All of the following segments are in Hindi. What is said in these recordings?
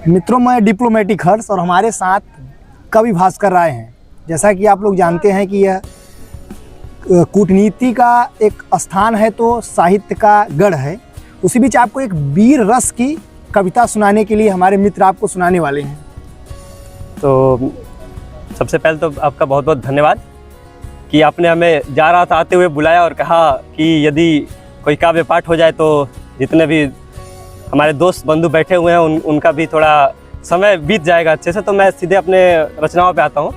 मित्रों, मैं डिप्लोमेटिक हर्ष और हमारे साथ कवि भास्कर राय हैं। जैसा कि आप लोग जानते हैं कि यह कूटनीति का एक स्थान है तो साहित्य का गढ़ है। उसी बीच आपको एक वीर रस की कविता सुनाने के लिए हमारे मित्र आपको सुनाने वाले हैं। तो सबसे पहले तो आपका बहुत बहुत धन्यवाद कि आपने हमें जा रहा था आते हुए बुलाया और कहा कि यदि कोई काव्य पाठ हो जाए तो जितने भी हमारे दोस्त बंधु बैठे हुए हैं उनका भी थोड़ा समय बीत जाएगा अच्छे से। तो मैं सीधे अपने रचनाओं पे आता हूँ।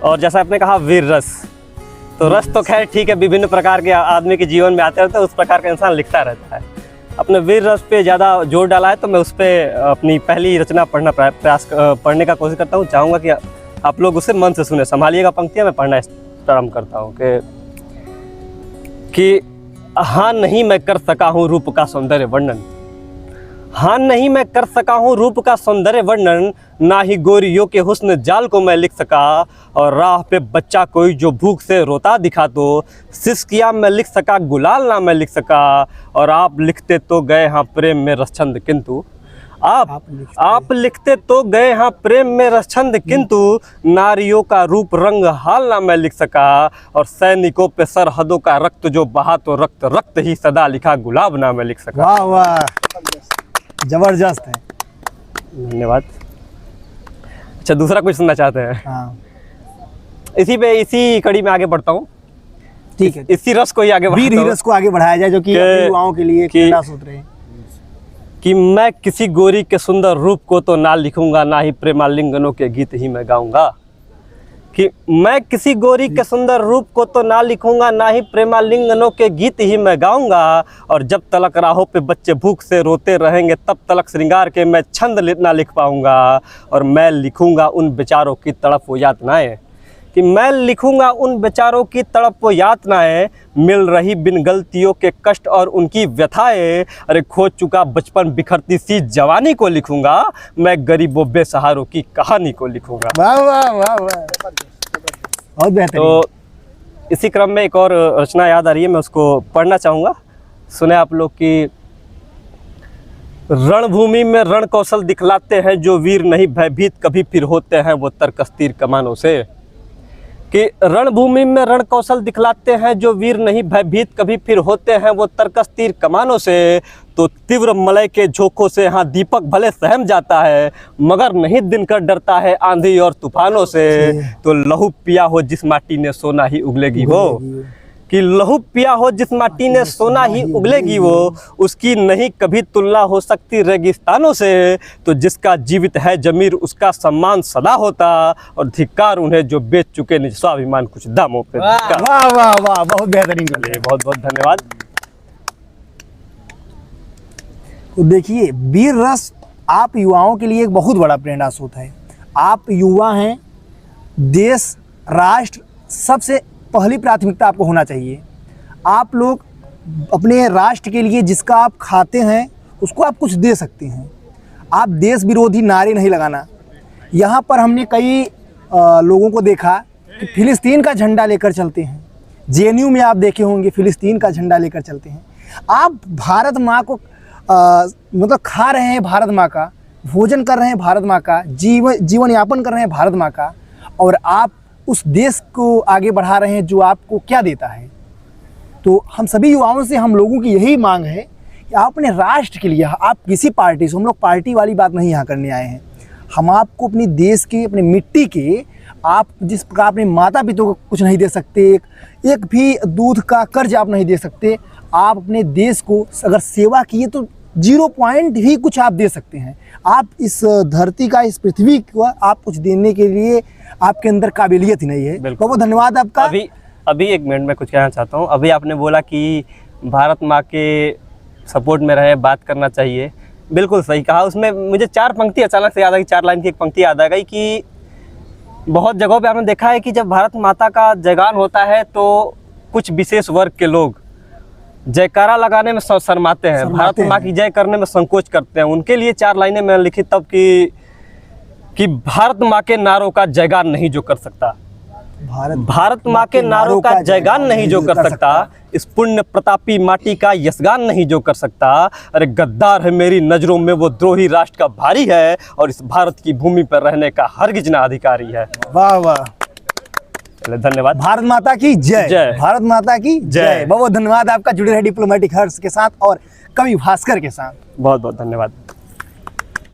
और जैसा आपने कहा वीर रस, तो रस तो खैर ठीक है, विभिन्न प्रकार के आदमी के जीवन में आते रहते हैं, उस प्रकार का इंसान लिखता रहता है। अपने वीर रस पे ज़्यादा जोर डाला है तो मैं उस पर अपनी पहली रचना पढ़ने का कोशिश करता हूँ। चाहूँगा कि आप लोग उसे मन से सुने, संभालिएगा पंक्तियाँ। मैं पढ़ना प्रारंभ करता हूँ कि हाँ नहीं मैं कर सका हूँ रूप का सौंदर्य वर्णन, हाँ नहीं मैं कर सका हूँ रूप का सौंदर्य वर्णन, ना ही गोरियों के हुस्न जाल को मैं लिख सका। और राह पे बच्चा कोई जो भूख से रोता दिखा तो सिसकिया मैं लिख सका, गुलाल ना मैं लिख सका। और आप लिखते तो गए हाँ प्रेम में रसछंद, किंतु आप लिखते तो गए हाँ प्रेम में रसछंद, किंतु नारियों का रूप रंग हाल ना मैं लिख सका। और सैनिकों पे सरहदों का रक्त जो बहा तो रक्त रक्त ही सदा लिखा, गुलाब ना मैं लिख सका। वाह वाह, जबरदस्त है। धन्यवाद। अच्छा, दूसरा कुछ सुनना चाहते हैं? हाँ, इसी कड़ी में आगे बढ़ता हूँ। ठीक है। इसी रस को ही आगे वीर रस को आगे बढ़ाया जाए जो कि युवाओं के लिए प्रेरणा सूत्र है। कि मैं किसी गोरी के सुंदर रूप को तो ना लिखूंगा, ना ही प्रेमालिंगनों के गीत ही मैं गाऊंगा। कि मैं किसी गोरी के सुंदर रूप को तो ना लिखूंगा, ना ही प्रेमालिंगनों के गीत ही मैं गाऊंगा। और जब तलक राहों पे बच्चे भूख से रोते रहेंगे, तब तलक श्रृंगार के मैं छंद ना लिख पाऊंगा। और मैं लिखूंगा उन बेचारों की तड़प वो यातनाएं, कि मैं लिखूंगा उन बेचारों की तड़प वो यातनाएं, मिल रही बिन गलतियों के कष्ट और उनकी व्यथाएं। अरे खो चुका बचपन बिखरती सी जवानी को लिखूंगा, मैं गरीबों बेसहारों की कहानी को लिखूंगा। वाह वाह वाह वाह, बहुत बेहतरीन। तो इसी क्रम में एक और रचना याद आ रही है, मैं उसको पढ़ना चाहूँगा। सुने आप लोग कि रणभूमि में रण कौशल दिखलाते हैं जो वीर नहीं भयभीत कभी फिर होते हैं वो तरकस तीर कमानों से। कि रणभूमि में रण कौशल दिखलाते हैं जो वीर नहीं भयभीत कभी फिर होते हैं वो तरकस तीर कमानों से। तो तीव्र मलय के झोंकों से हाँ दीपक भले सहम जाता है, मगर नहीं दिनकर डरता है आंधी और तूफानों से। तो लहू पिया हो जिस माटी ने सोना ही उगलेगी वो, कि लहू पिया हो जिस माटी ने सोना ही उगलेगी वो, उसकी नहीं कभी तुलना हो सकती रेगिस्तानों से। तो जिसका जीवित है जमीर उसका सम्मान सदा होता, और धिक्कार उन्हें जो बेच चुके निज स्वाभिमान कुछ दामों पे। वाह वाह वाह, बहुत बेहतरीन। बहुत बहुत धन्यवाद। तो देखिए, वीर रस आप युवाओं के लिए एक बहुत बड़ा प्रेरणा स्रोत है। आप युवा हैं, देश राष्ट्र सबसे पहली प्राथमिकता आपको होना चाहिए। आप लोग अपने राष्ट्र के लिए जिसका आप खाते हैं उसको आप कुछ दे सकते हैं। आप देश विरोधी नारे नहीं लगाना। यहाँ पर हमने कई लोगों को देखा कि फिलिस्तीन का झंडा लेकर चलते हैं। जेएनयू में आप देखे होंगे फिलिस्तीन का झंडा लेकर चलते हैं। आप भारत माँ को मतलब खा रहे हैं, भारत माँ का भोजन कर रहे हैं, भारत माँ का जीवन यापन कर रहे हैं, भारत माँ का, और आप उस देश को आगे बढ़ा रहे हैं जो आपको क्या देता है। तो हम सभी युवाओं से हम लोगों की यही मांग है कि आप अपने राष्ट्र के लिए, आप किसी पार्टी से, हम लोग पार्टी वाली बात नहीं यहाँ करने आए हैं। हम आपको अपने देश के, अपने मिट्टी के, आप जिस प्रकार अपने माता पिता को कुछ नहीं दे सकते, एक भी दूध का कर्ज आप नहीं दे सकते, आप अपने देश को अगर सेवा किए तो 0 पॉइंट ही कुछ आप दे सकते हैं। आप इस धरती का, इस पृथ्वी को आप कुछ देने के लिए आपके अंदर काबिलियत ही नहीं है। बहुत धन्यवाद आपका। अभी एक मिनट में कुछ कहना चाहता हूँ। अभी आपने बोला कि भारत माँ के सपोर्ट में रहे, बात करना चाहिए। बिल्कुल सही कहा। उसमें मुझे 4 पंक्ति अचानक से याद आ गई, 4 लाइन की एक पंक्ति याद आ गई कि बहुत जगहों पे आपने देखा है कि जब भारत माता का जयगान होता है तो कुछ विशेष वर्ग के लोग जयकारा लगाने में शर्माते हैं, भारत माँ की जय करने में संकोच करते हैं। उनके लिए 4 लाइनें मैंने लिखी तब कि भारत माँ के नारों का जयगान नहीं जो कर सकता, भारत माँ के नारों का जयगान नहीं जो कर सकता, इस पुण्य प्रतापी माटी का यशगान नहीं जो कर सकता। अरे गद्दार है मेरी नज़रों में वो द्रोही राष्ट्र का भारी है, और इस भारत की भूमि पर रहने का हरगिज ना अधिकारी है। वाह वाह, चलिए धन्यवाद। भारत माता की जय, जय। भारत माता की जय। जय। बहुत बहुत धन्यवाद आपका, जुड़े रहे डिप्लोमेटिक हर्ष के साथ और कवि भास्कर के साथ। बहुत बहुत धन्यवाद।